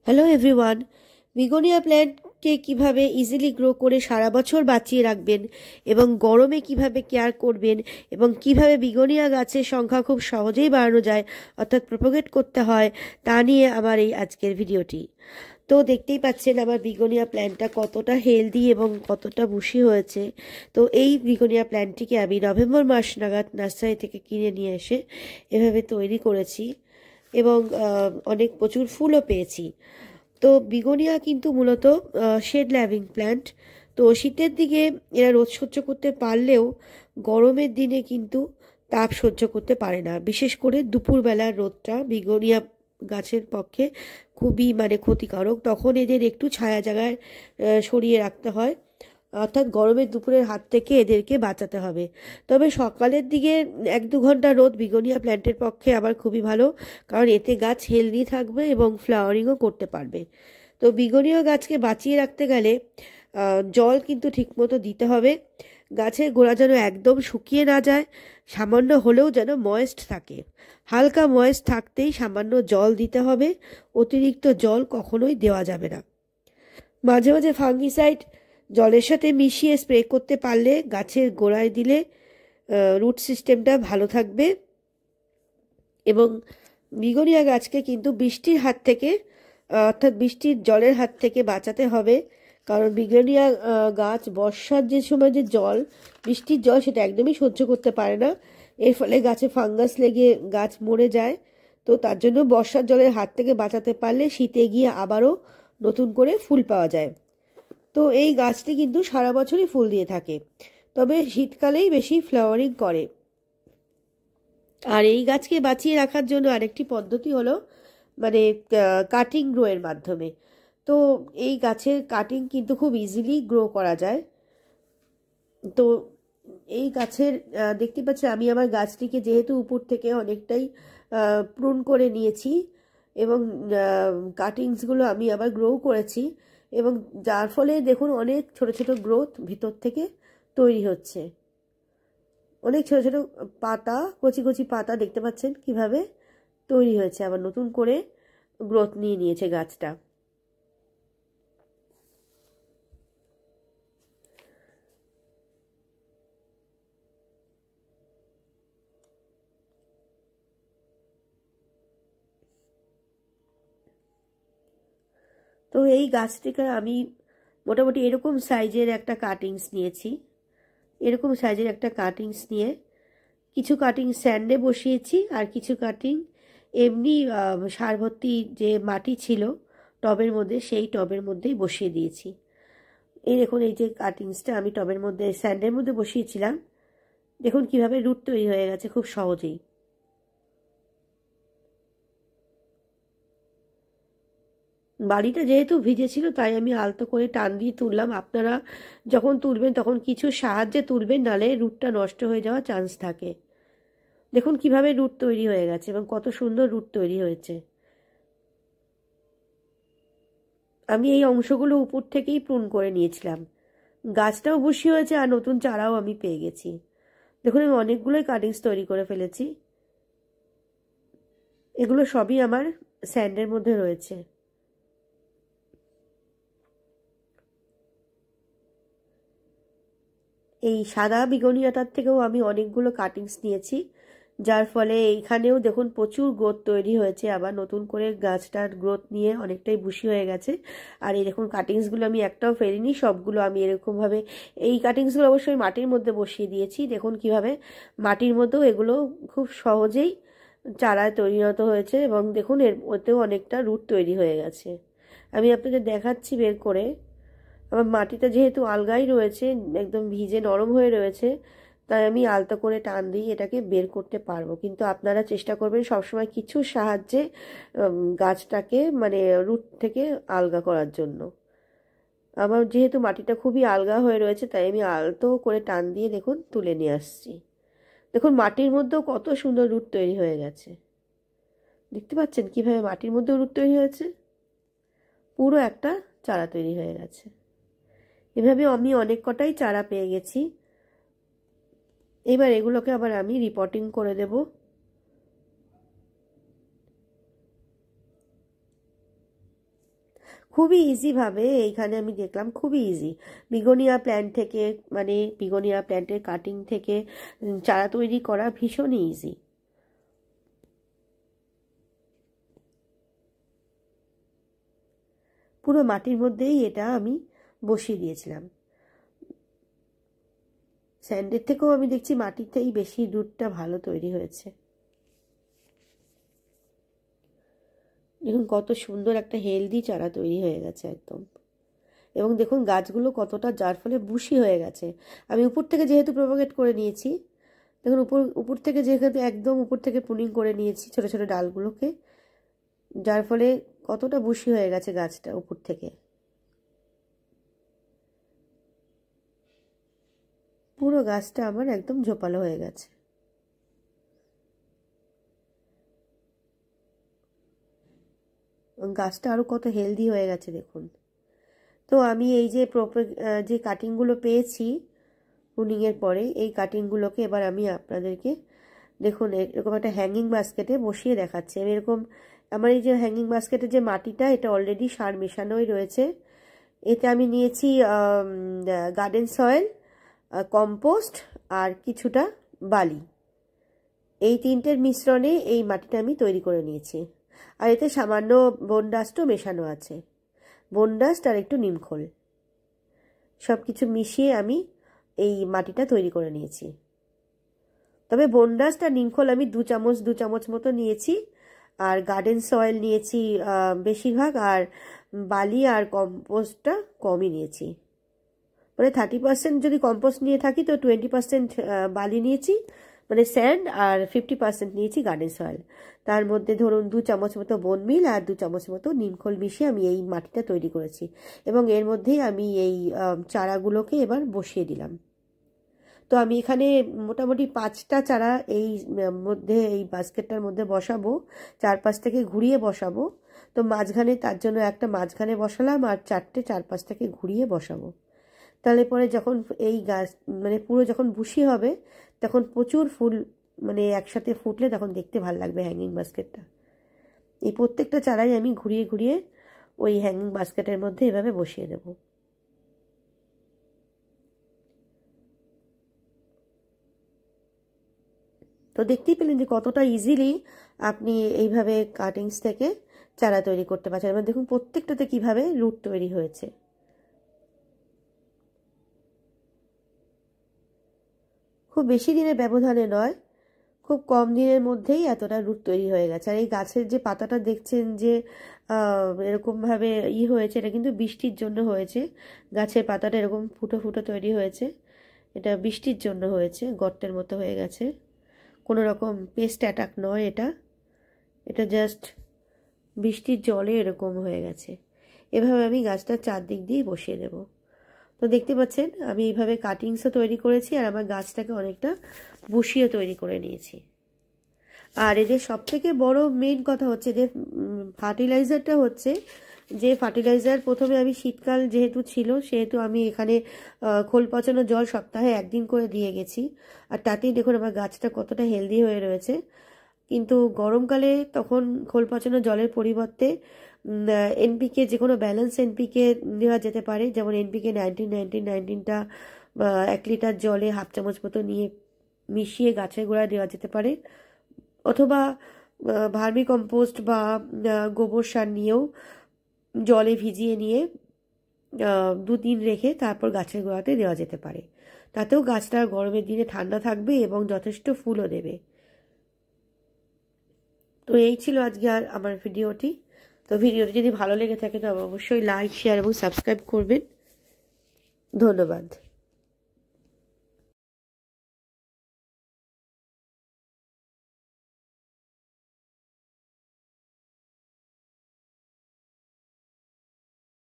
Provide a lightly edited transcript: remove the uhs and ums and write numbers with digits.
Hello everyone. বিগোনিয়া প্ল্যান্টকে কিভাবে easily grow করে সারা বছর বাঁচিয়ে রাখবেন এবং গরমে কিভাবে কেয়ার করবেন এবং কিভাবে বিগোনিয়া গাছের সংখ্যা খুব সহজেই বাড়ানো যায় অর্থাৎ প্রোপাগেট করতে হয় তা নিয়ে আমার এই আজকের ভিডিওটি। তো দেখতেই পাচ্ছেন আমার বিগোনিয়া প্ল্যান্টটা কতটা হেলদি এবং কতটা বুশি হয়েছে। তো এই বিগোনিয়া প্ল্যান্টটিকে আমি নভেম্বর মাস নাগাদ নার্সারি থেকে কিনে নিয়ে এসে এভাবে তৈরি করেছি এবং অনেক প্রচুর ফুলও পেয়েছি। তো বিগোনিয়া কিন্তু মূলত শেড ল্যাভিং প্ল্যান্ট। তো শীতের দিকে এরা রোদ সহ্য করতে পারলেও গরমের দিনে কিন্তু তাপ সহ্য করতে পারে না। বিশেষ করে দুপুরবেলার রোদটা বিগোনিয়া গাছের পক্ষে খুবই ক্ষতিকারক। তখন এদের একটু ছায়া জায়গায় সরিয়ে রাখতে হয়, অর্থাৎ গরমের দুপুরের হাত থেকে এদেরকে বাঁচাতে হবে। তবে সকালের দিকে 1-2 ঘন্টা রোদ বিগোনিয়া প্ল্যান্টের পক্ষে আবার খুবই ভালো, কারণ এতে গাছ হেলদি থাকবে এবং ফ্লাওয়ারিংও করতে পারবে। তো বিগোনিয়া গাছকে বাঁচিয়ে রাখতে গেলে জল কিন্তু ঠিকমতো দিতে হবে। গাছের গোড়া যেন একদম শুকিয়ে না যায়, সামান্য হলেও যেন ময়েস্ট থাকে। হালকা ময়েস্ট থাকতেই সামান্য জল দিতে হবে, অতিরিক্ত জল কখনোই দেওয়া যাবে না। মাঝে মাঝে ফাঙ্গিসাইড জলের সাথে মিশিয়ে স্প্রে করতে পারলে গাছের গোড়ায় দিলে রুট সিস্টেমটা ভালো থাকবে। এবং বিগোনিয়া গাছকে কিন্তু বৃষ্টির হাত থেকে অর্থাৎ বৃষ্টির জলের হাত থেকে বাঁচাতে হবে, কারণ বিগোনিয়া গাছ বর্ষার যে সময় যে জল, বৃষ্টির জল, সেটা একদমই সহ্য করতে পারে না। এর ফলে গাছে ফাঙ্গাস লেগে গাছ মরে যায়। তো তার জন্য বর্ষার জলের হাত থেকে বাঁচাতে পারলে শীতে গিয়ে আবারও নতুন করে ফুল পাওয়া যায়। তো এই গাছটি কিন্তু সারা বছরই ফুল দিয়ে থাকে, তবে শীতকালেই বেশি ফ্লাওয়ারিং করে। আর এই গাছকে বাঁচিয়ে রাখার জন্য আরেকটি পদ্ধতি হলো কাটিং গ্রোয়ের মাধ্যমে। তো এই গাছের কাটিং কিন্তু খুব ইজিলি গ্রো করা যায়। তো এই গাছের দেখতে পাচ্ছি আমি আমার গাছটিকে যেহেতু উপর থেকে অনেকটাই প্রুন করে নিয়েছি এবং কাটিংসগুলো আমি আবার গ্রো করেছি, এবং যার ফলে দেখুন অনেক ছোট ছোট গ্রোথ ভিতর থেকে তৈরি হচ্ছে। অনেক ছোট ছোট পাতা, কচি কচি পাতা দেখতে পাচ্ছেন কিভাবে তৈরি হয়েছে, আবার নতুন করে গ্রোথ নিয়ে নিয়েছে গাছটা। তো এই গাছটিকে আমি মোটামুটি এরকম সাইজের একটা কাটিংস নিয়েছি। এরকম সাইজের একটা কাটিংস নিয়ে কিছু কাটিং স্যান্ডে বসিয়েছি, আর কিছু কাটিং এমনি সার ভর্তি যে মাটি ছিল টবের মধ্যে, সেই টবের মধ্যেই বসিয়ে দিয়েছি। এই দেখুন, এই যে কাটিংসটা আমি টবের মধ্যে স্যান্ডের মধ্যে বসিয়েছিলাম, দেখুন কিভাবে রুট তৈরি হয়ে গেছে খুব সহজেই। বাড়িটা যেহেতু ভিজেছিল তাই আমি আলতো করে টান দিয়ে তুললাম। আপনারা যখন তুলবেন তখন কিছু সাহায্যে তুলবেন, নালে রুটটা নষ্ট হয়ে যাওয়ার চান্স থাকে। দেখুন কিভাবে রুট তৈরি হয়ে গেছে এবং কত সুন্দর রুট তৈরি হয়েছে। আমি এই অংশগুলো উপর থেকেই প্রুন করে নিয়েছিলাম। গাছটাও বুশি হয়েছে আর নতুন চারাও আমি পেয়ে গেছি। দেখুন আমি অনেকগুলোই কাটিংস তৈরি করে ফেলেছি। এগুলো সবই আমার স্যান্ডের মধ্যে রয়েছে। এই সাদা বিগোনিয়াটার থেকেও আমি অনেকগুলো কাটিংস নিয়েছি, যার ফলে এইখানেও দেখুন প্রচুর গ্রোথ তৈরি হয়েছে। আবার নতুন করে গাছটার গ্রোথ নিয়ে অনেকটাই বুশি হয়ে গেছে। আর এই দেখুন কাটিংসগুলো আমি একটাও ফেলিনি, সবগুলো আমি এরকমভাবে, এই কাটিংসগুলো অবশ্যই মাটির মধ্যে বসিয়ে দিয়েছি। দেখুন কিভাবে মাটির মধ্যেও এগুলো খুব সহজেই চারায় পরিণত হয়েছে, এবং দেখুন এর ওতেও অনেকটা রুট তৈরি হয়ে গেছে। আমি আপনাদের দেখাচ্ছি বের করে। আমার মাটিটা যেহেতু আলগাই রয়েছে, একদম ভিজে নরম হয়ে রয়েছে, তাই আমি আলতো করে টান দিয়ে এটাকে বের করতে পারবো। কিন্তু আপনারা চেষ্টা করবেন সবসময় কিছু সাহায্যে গাছটাকে রুট থেকে আলগা করার জন্য। আমার যেহেতু মাটিটা খুবই আলগা হয়ে রয়েছে তাই আমি আলতো করে টান দিয়ে দেখুন তুলে নিয়ে আসছি। দেখুন মাটির মধ্যেও কত সুন্দর রুট তৈরি হয়ে গেছে। দেখতে পাচ্ছেন কিভাবে মাটির মধ্যেও রুট তৈরি হয়েছে, পুরো একটা চারা তৈরি হয়ে গেছে। এভাবে আমি অনেক কটাই চারা পেয়ে গেছি। এবার এগুলোকে আবার আমি রিপোর্টিং করে দেব। খুবই ইজিভাবে এইখানে আমি দেখলাম, খুবই ইজি। বিগোনিয়া প্ল্যান্ট থেকে, মানে বিগোনিয়া প্ল্যান্টের কাটিং থেকে চারা তৈরি করা ভীষণই ইজি। পুরো মাটির মধ্যেই এটা আমি বসিয়ে দিয়েছিলাম। স্যান্ডের থেকেও আমি দেখছি মাটিতেই বেশি রুটটা ভালো তৈরি হয়েছে। দেখুন কত সুন্দর একটা হেলদি চারা তৈরি হয়ে গেছে একদম। এবং দেখুন গাছগুলো কতটা, যার ফলে বুশি হয়ে গেছে। আমি উপর থেকে যেহেতু প্রোপাগেট করে নিয়েছি, দেখুন উপর থেকে যেহেতু একদম উপর থেকে পুনিং করে নিয়েছি ছোট ছোট ডালগুলোকে, যার ফলে কতটা বুশি হয়ে গেছে গাছটা উপর থেকে। পুরো গাছটা আমার একদম ঝোপালো হয়ে গেছে। গাছটা আরো কত হেলদি হয়ে গেছে দেখুন। তো আমি এই যে কাটিংগুলো পেয়েছি পুনিংয়ের পরে, এই কাটিংগুলোকে এবার আমি আপনাদেরকে দেখুন এরকম একটা হ্যাঙ্গিং বাস্কেটে বসিয়ে দেখাচ্ছি। আমি এরকম, আমার এই যে হ্যাঙ্গিং বাস্কেটের যে মাটিটা, এটা অলরেডি সার মেশানোই রয়েছে। এতে আমি নিয়েছি গার্ডেন সয়েল, কম্পোস্ট আর কিছুটা বালি। এই তিনটের মিশ্রণে এই মাটিটা আমি তৈরি করে নিয়েছি। আর এতে সামান্য বোন ডাস্টও মেশানো আছে, বোন ডাস্ট আর একটু নিমখোল, সব কিছু মিশিয়ে আমি এই মাটিটা তৈরি করে নিয়েছি। তবে বোন ডাস্ট আর নিমখোল আমি দু চামচ মতো নিয়েছি, আর গার্ডেন সয়েল নিয়েছি বেশিরভাগ, আর বালি আর কম্পোস্টটা কমই নিয়েছি। মানে 30% যদি কম্পোস্ট নিয়ে থাকি তো 20% বালি নিয়েছি, মানে স্যান্ড, আর 50% নিয়েছি গার্ডেন সয়েল। তার মধ্যে ধরুন 2 চামচ মতো বোন মিল আর 2 চামচ মতো নিমখোল মিশিয়ে আমি এই মাটিটা তৈরি করেছি। এবং এর মধ্যেই আমি এই চারাগুলোকে এবার বসিয়ে দিলাম। তো আমি এখানে মোটামুটি 5টা চারা এই মধ্যে, এই বাস্কেটটার মধ্যে বসাবো, 4-5 থেকে ঘুরিয়ে বসাবো। তো মাঝখানে, তার জন্য একটা মাঝখানে বসালাম, আর 4টে 4-5 থেকে ঘুরিয়ে বসাবো। তাহলে পরে যখন এই গাছ মানে পুরো যখন বুশি হবে, তখন প্রচুর ফুল মানে একসাথে ফুটলে তখন দেখতে ভালো লাগবে হ্যাঙ্গিং বাস্কেটটা। এই প্রত্যেকটা চারাই আমি ঘুরিয়ে ঘুরিয়ে ওই হ্যাঙ্গিং বাস্কেটের মধ্যে এভাবে বসিয়ে দেব। তো দেখতেই পেলেন যে কতটা ইজিলি আপনি এইভাবে কাটিংস থেকে চারা তৈরি করতে পারছেন। এবার দেখুন প্রত্যেকটাতে কিভাবে রুট তৈরি হয়েছে। খুব বেশি দিনের ব্যবধানে নয়, খুব কম দিনের মধ্যেই এতটা রুট তৈরি হয়ে গেছে। আর এই গাছের যে পাতাটা দেখছেন যে এরকমভাবে হয়েছে, এটা কিন্তু বৃষ্টির জন্য হয়েছে। গাছের পাতাটা এরকম ফুটো ফুটো তৈরি হয়েছে, এটা বৃষ্টির জন্য হয়েছে, গর্তের মতো হয়ে গেছে। কোনো রকম পেস্ট অ্যাটাক নয় এটা, এটা জাস্ট বৃষ্টির জলে এরকম হয়ে গেছে। এভাবে আমি গাছটার চারদিক দিয়ে বসিয়ে দেব। তো দেখতে পাচ্ছেন আমি এইভাবে কাটিংসও তৈরি করেছি, আর আমার গাছটাকে অনেকটা বসিয়ে তৈরি করে নিয়েছি। আর এদের সব থেকে বড় মেন কথা হচ্ছে যে ফার্টিলাইজারটা হচ্ছে, যে ফার্টিলাইজার প্রথমে আমি শীতকাল যেহেতু ছিল সেহেতু আমি এখানে খোল পচানো জল সপ্তাহে 1 দিন করে দিয়ে গেছি। আর তাতেই দেখুন আমার গাছটা কতটা হেলদি হয়ে রয়েছে। কিন্তু গরমকালে তখন খোল পচানো জলের পরিবর্তে এনপিকে, যে কোনো ব্যালেন্স এনপিকে দেওয়া যেতে পারে। যেমন এনপিকে 19-19-19টা 1 লিটার জলে 1/2 চামচ মতো নিয়ে মিশিয়ে গাছের গোড়ায় দেওয়া যেতে পারে। অথবা ভার্মি কম্পোস্ট বা গোবর সার নিয়েও জলে ভিজিয়ে নিয়ে 2 দিন রেখে তারপর গাছের গোড়াতে দেওয়া যেতে পারে। তাতেও গাছটা গরমের দিনে ঠান্ডা থাকবে এবং যথেষ্ট ফুলও দেবে। তো এই ছিল আজকে আর আমার ভিডিওটি। তো ভিডিওটি যদি ভালো লেগে থাকে তো অবশ্যই লাইক, শেয়ার এবং সাবস্ক্রাইব করবেন। ধন্যবাদ।